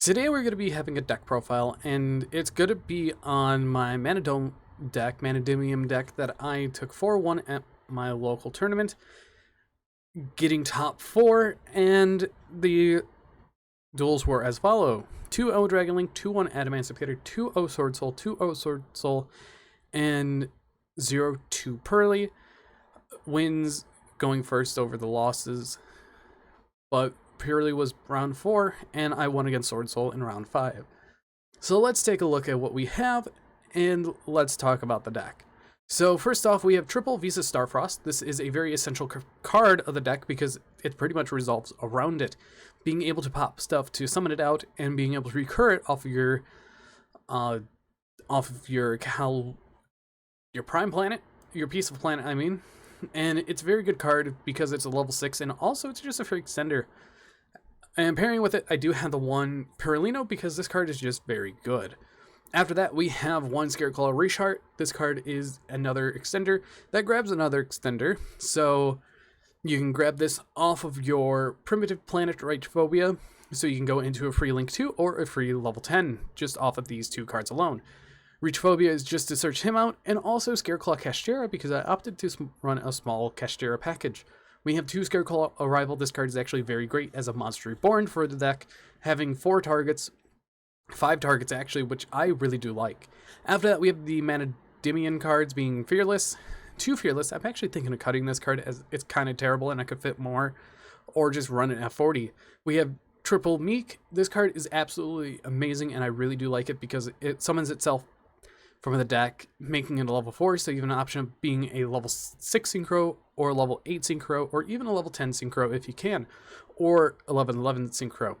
Today we're going to be having a deck profile, and it's going to be on my Mannadium deck that I took 4-1 at my local tournament, getting top 4, and the duels were as follow. 2-0 Dragonlink, 2-1 Adamant Spectator, 2-0 Sword Soul, 2-0 Sword Soul, and 0-2 Pearly. Wins going first over the losses, but Purely was round 4, and I won against Sword Soul in round 5. So let's take a look at what we have, and let's talk about the deck. So first off, we have triple Visa Starfrost. This is a very essential card of the deck because it pretty much resolves around it. Being able to pop stuff to summon it out, and being able to recur it off of your prime planet, your peaceful planet, I mean. And it's a very good card because it's a level 6, and also it's just a free extender. And pairing with it, I do have the one Perlino because this card is just very good. After that, we have one Scareclaw Reshart. This card is another extender that grabs another extender. So you can grab this off of your primitive planet Phobia, so you can go into a free Link 2 or a free level 10 just off of these two cards alone. Phobia is just to search him out, and also Scareclaw Kashtira because I opted to run a small Kashtira package. We have 2 Scareclaw Arrival. This card is actually very great as a Monster Reborn for the deck, having 4 targets, 5 targets actually, which I really do like. After that, we have the Mannadium cards being Fearless, 2 Fearless. I'm actually thinking of cutting this card as it's kind of terrible and I could fit more, or just run it at 40. We have Triple Meek. This card is absolutely amazing, and I really do like it because it summons itself from the deck, making it a level 4, so you have an option of being a level 6 Synchro, or a level 8 Synchro, or even a level 10 Synchro if you can, or 11 Synchro.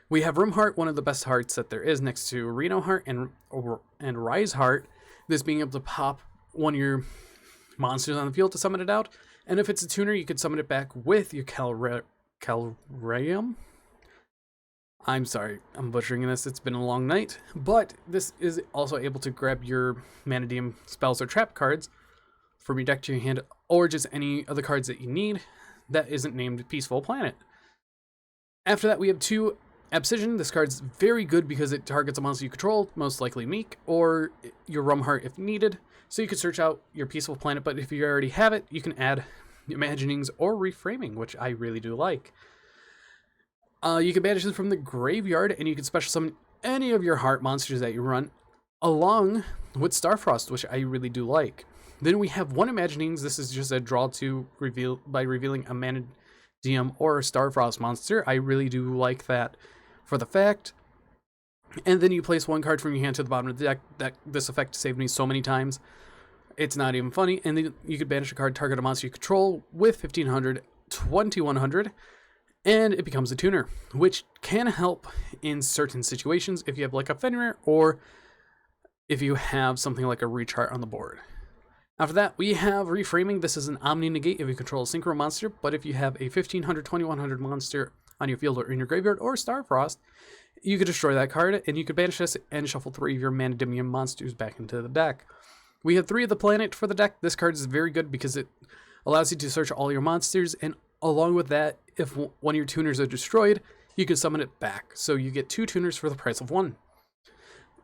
We have Room Heart, one of the best hearts that there is, next to Reno Heart and Rise Heart, this being able to pop one of your monsters on the field to summon it out, and if it's a tuner, you could summon it back with your Calrayum. I'm sorry, I'm butchering this, it's been a long night, but this is also able to grab your Mannadium spells or trap cards from your deck to your hand, or just any other cards that you need that isn't named Peaceful Planet. After that, we have 2 Abscission. This card's very good because it targets a monster you control, most likely Meek, or your Rumheart if needed, so you could search out your Peaceful Planet, but if you already have it, you can add Imaginings or Reframing, which I really do like. You can banish them from the graveyard, and you can special summon any of your heart monsters that you run, along with Starfrost, which I really do like. Then we have 1 Imaginings. This is just a draw to reveal by revealing a Mannadium or a Starfrost monster. I really do like that for the fact. And then you place 1 card from your hand to the bottom of the deck. This effect saved me so many times. It's not even funny. And then you could banish a card, target a monster you control with 1500, 2100. And it becomes a tuner, which can help in certain situations if you have like a Fenrir, or if you have something like a Rechart on the board. After that, we have Reframing. This is an Omni Negate if you control a Synchro monster, but if you have a 1500, 2100 monster on your field or in your graveyard, or Starfrost, you could destroy that card, and you could banish this and shuffle 3 of your Mannadium monsters back into the deck. We have 3 of the Planet for the deck. This card is very good because it allows you to search all your monsters, and along with that, if one of your tuners are destroyed, you can summon it back. So you get 2 tuners for the price of 1.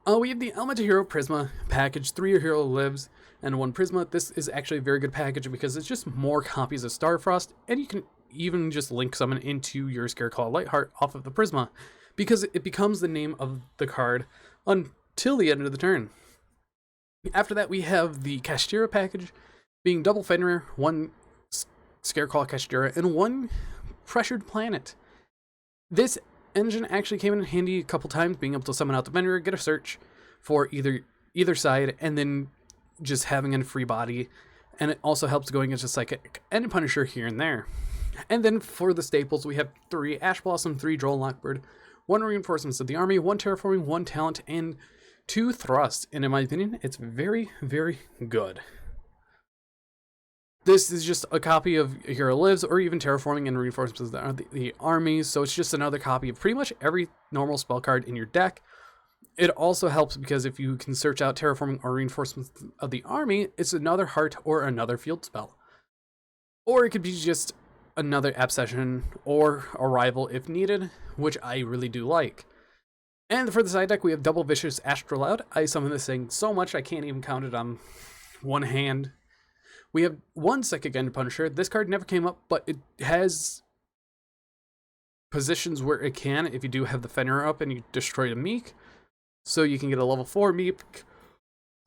We have the Elemental Hero Prisma package, 3 Hero Lives and 1 Prisma. This is actually a very good package because it's just more copies of Starfrost, and you can even just link summon into your Scareclaw Lightheart off of the Prisma, because it becomes the name of the card until the end of the turn. After that, we have the Kashtira package, being double Fenrir, 1 Scareclaw Kashtira, and 1 Pressured Planet. This engine actually came in handy a couple times, being able to summon out the Fenrir, get a search for either side, and then just having a free body, and it also helps going into Psychic and Punisher here and there. And then for the staples, we have 3 Ash Blossom, 3 Droll Lockbird, 1 Reinforcements of the Army, 1 Terraforming, 1 Talent, and 2 Thrust. And in my opinion, it's very, very good. This is just a copy of Hero Lives, or even Terraforming and Reinforcements of the Army, so it's just another copy of pretty much every normal spell card in your deck. It also helps because if you can search out Terraforming or Reinforcements of the Army, it's another heart or another field spell. Or it could be just another Abscission or Arrival if needed, which I really do like. And for the side deck, we have Double Vicious Astrolaud. I summon this thing so much I can't even count it on one hand. We have one Psychic End Punisher. This card never came up, but it has positions where it can if you do have the Fenrir up and you destroy a Meek. So you can get a level 4 Meek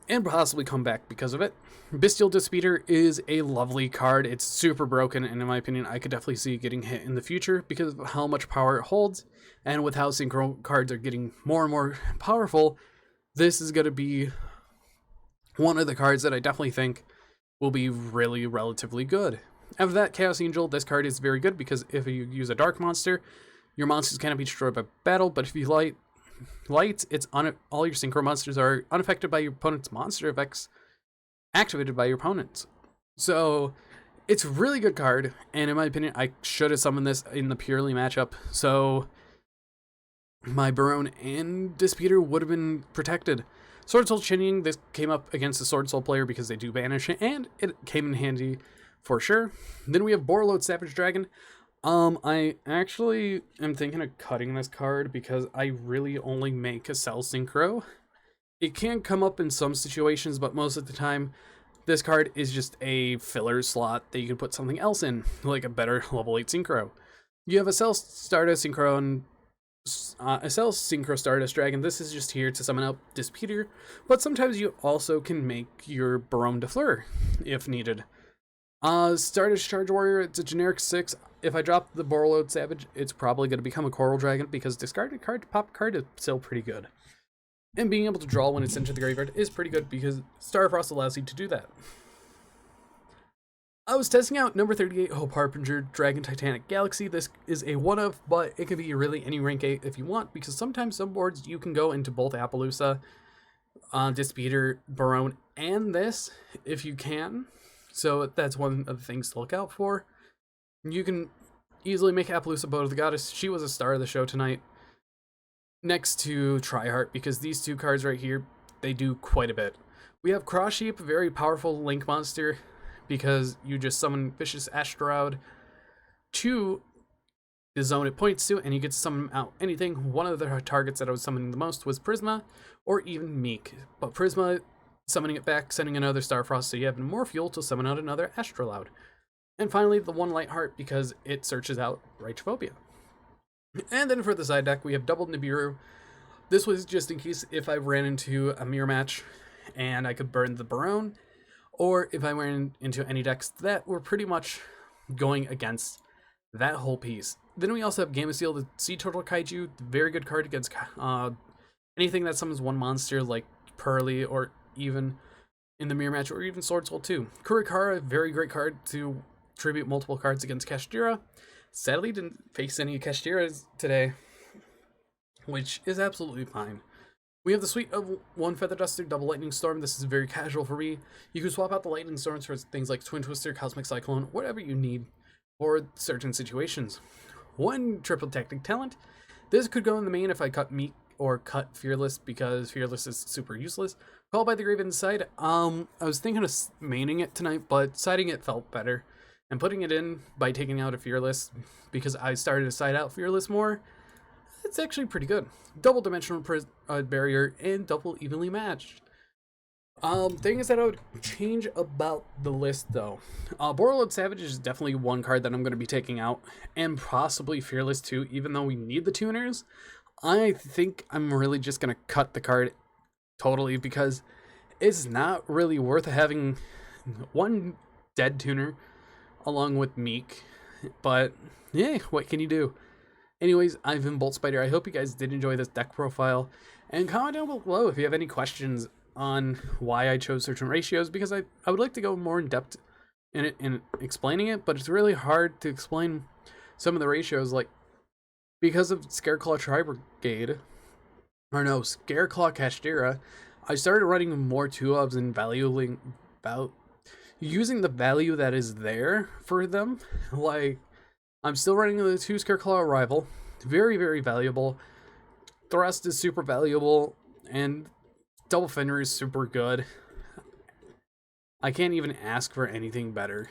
and possibly come back because of it. Bestial Dispeter is a lovely card. It's super broken, and in my opinion, I could definitely see it getting hit in the future because of how much power it holds. And with how synchro cards are getting more and more powerful, this is going to be one of the cards that I definitely think will be really relatively good. After that, Chaos Angel, this card is very good because if you use a dark monster, your monsters cannot be destroyed by battle, but if you light, all your synchro monsters are unaffected by your opponent's monster effects activated by your opponents. So it's a really good card, and in my opinion, I should have summoned this in the purely matchup, so my Barone and Disputer would have been protected. Sword Soul Chinning, this came up against a Sword Soul player because they do banish it, and it came in handy for sure. Then we have Borreload Savage Dragon. I actually am thinking of cutting this card because I really only make a Cell Synchro. It can come up in some situations, but most of the time, this card is just a filler slot that you can put something else in, like a better level 8 Synchro. You have a Cell Stardust Synchro and a Cell Synchro Stardust Dragon. This is just here to summon out Dispeter, but sometimes you also can make your Barome Defleur if needed. Stardust Charge Warrior, it's a generic 6. If I drop the Borreload Savage, it's probably going to become a Coral Dragon because discarded card to pop card is still pretty good. And being able to draw when it's into the graveyard is pretty good because Starfrost allows you to do that. I was testing out number 38 Hope Harbinger Dragon Titanic Galaxy. This is a one-of, but it can be really any rank 8 if you want, because sometimes some boards you can go into both Appaloosa, Dispeter, Barone, and this if you can. So that's one of the things to look out for. You can easily make Appaloosa Boat of the Goddess. She was a star of the show tonight, next to Triheart, because these two cards right here, they do quite a bit. We have Cross Sheep, very powerful link monster, because you just summon Vicious Astrolaud to the zone it points to, and you get to summon out anything. One of the targets that I was summoning the most was Prisma, or even Meek. But Prisma, summoning it back, sending another Starfrost, so you have more fuel to summon out another Astrolaud. And finally, the one Lightheart, because it searches out Reichphobia. And then for the side deck, we have double Nibiru. This was just in case if I ran into a mirror match and I could burn the Barone, or if I ran into any decks that were pretty much going against that whole piece. Then we also have Gameciel, the Sea Turtle Kaiju, very good card against anything that summons one monster like Pearly, or even in the mirror match, or even Sword Soul 2. Kurikara, very great card to tribute multiple cards against Kashtira. Sadly, didn't face any Kashtiras today, which is absolutely fine. We have the suite of one Feather Duster, Double Lightning Storm. This is very casual for me. You can swap out the Lightning Storms for things like Twin Twister, Cosmic Cyclone, whatever you need for certain situations. One Triple Tactic Talent. This could go in the main if I cut Meek or cut Fearless, because Fearless is super useless. Call by the Grave Inside. I was thinking of maining it tonight, but siding it felt better. And putting it in by taking out a Fearless, because I started to side out Fearless more, it's actually pretty good. Double Dimensional Barrier and double Evenly Matched. Thing is that I would change about the list though. Borreload Savage is definitely one card that I'm going to be taking out, and possibly Fearless too, even though we need the tuners. I think I'm really just going to cut the card totally, because it's not really worth having one dead tuner along with Meek. But yeah, what can you do? Anyways, I've been Bolt Spider. I hope you guys did enjoy this deck profile, and comment down below if you have any questions on why I chose certain ratios, because I would like to go more in depth in it, in explaining it, but it's really hard to explain some of the ratios, like because of Scareclaw Tri-Brigade, or no, Scareclaw Kashtira, I started running more 2-ofs and using the value that is there for them. Like, I'm still running the 2 Scareclaw Arrival, very, very valuable. Thrust is super valuable, and Double Fenrir is super good. I can't even ask for anything better.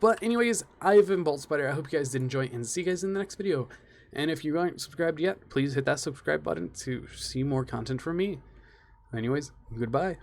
But anyways, I've been Bolt Spider. I hope you guys did enjoy, and see you guys in the next video. And if you aren't subscribed yet, please hit that subscribe button to see more content from me. Anyways, goodbye.